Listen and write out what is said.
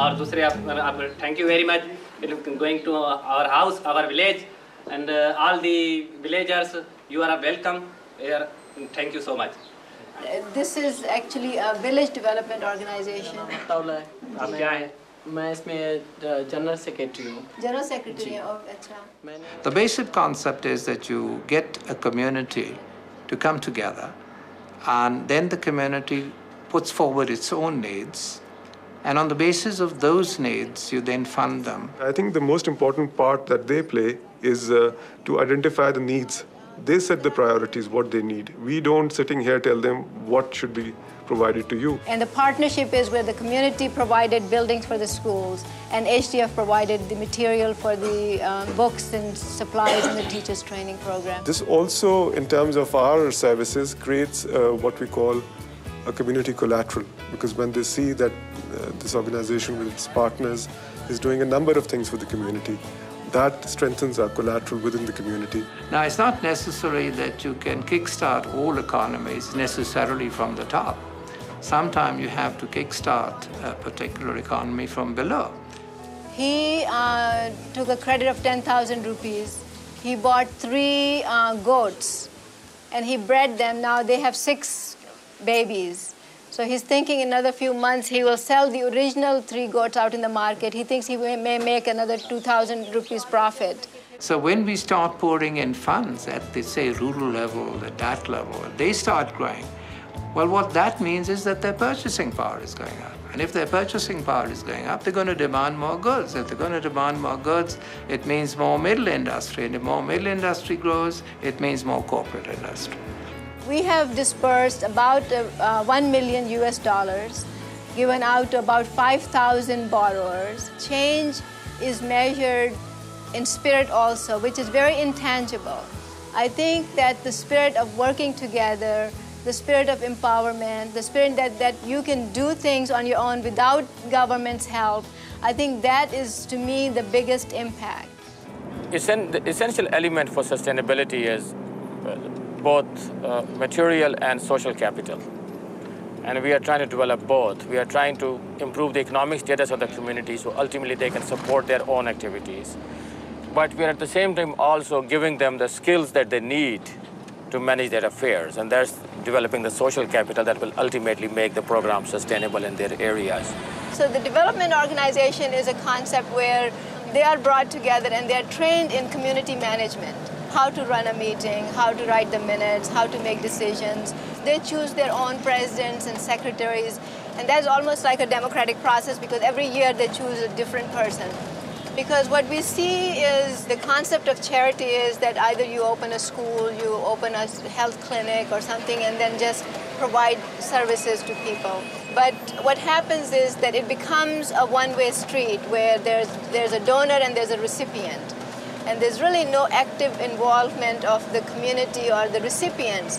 और दूसरे आप thank you very much going to our house, our village, and all the villagers, you are welcome here. Thank you so much. This is actually a village development organization. आप क्या हैं? मैं इसमें general secretary हूँ. General Secretary of अच्छा. The basic concept is that you get a community to come together, and then the community puts forward its own needs, and on the basis of those needs, you then fund them. I think the most important part that they play is to identify the needs. They set the priorities, what they need. We don't sitting here tell them what should be provided to you. And the partnership is where the community provided buildings for the schools and HDF provided the material for the books and supplies in the teachers training program. This also, in terms of our services, creates what we call a community collateral, because when they see that this organization with its partners is doing a number of things for the community, that strengthens our collateral within the community. Now, it's not necessary that you can kickstart all economies necessarily from the top. Sometimes you have to kickstart a particular economy from below. He took a credit of 10,000 rupees. He bought 3 goats and he bred them. Now they have 6 babies. So he's thinking in another few months he will sell the original 3 goats out in the market. He thinks he may make another 2,000 rupees profit. So when we start pouring in funds at the, say, rural level, at that level, they start growing. Well, what that means is that their purchasing power is going up. And if their purchasing power is going up, they're going to demand more goods. If they're going to demand more goods, it means more middle industry. And if more middle industry grows, it means more corporate industry. We have dispersed about $1 million US, given out to about 5,000 borrowers. Change is measured in spirit also, which is very intangible. I think that the spirit of working together, the spirit of empowerment, the spirit that you can do things on your own without government's help, I think that is, to me, the biggest impact. The essential element for sustainability is both material and social capital. And we are trying to develop both. We are trying to improve the economic status of the community so ultimately they can support their own activities. But we are at the same time also giving them the skills that they need to manage their affairs. And that's developing the social capital that will ultimately make the program sustainable in their areas. So the development organization is a concept where they are brought together and they're trained in community management. How to run a meeting, how to write the minutes, how to make decisions. They choose their own presidents and secretaries, and that's almost like a democratic process because every year they choose a different person. Because what we see is the concept of charity is that either you open a school, you open a health clinic or something, and then just provide services to people. But what happens is that it becomes a one-way street where there's a donor and there's a recipient. And there's really no active involvement of the community or the recipients.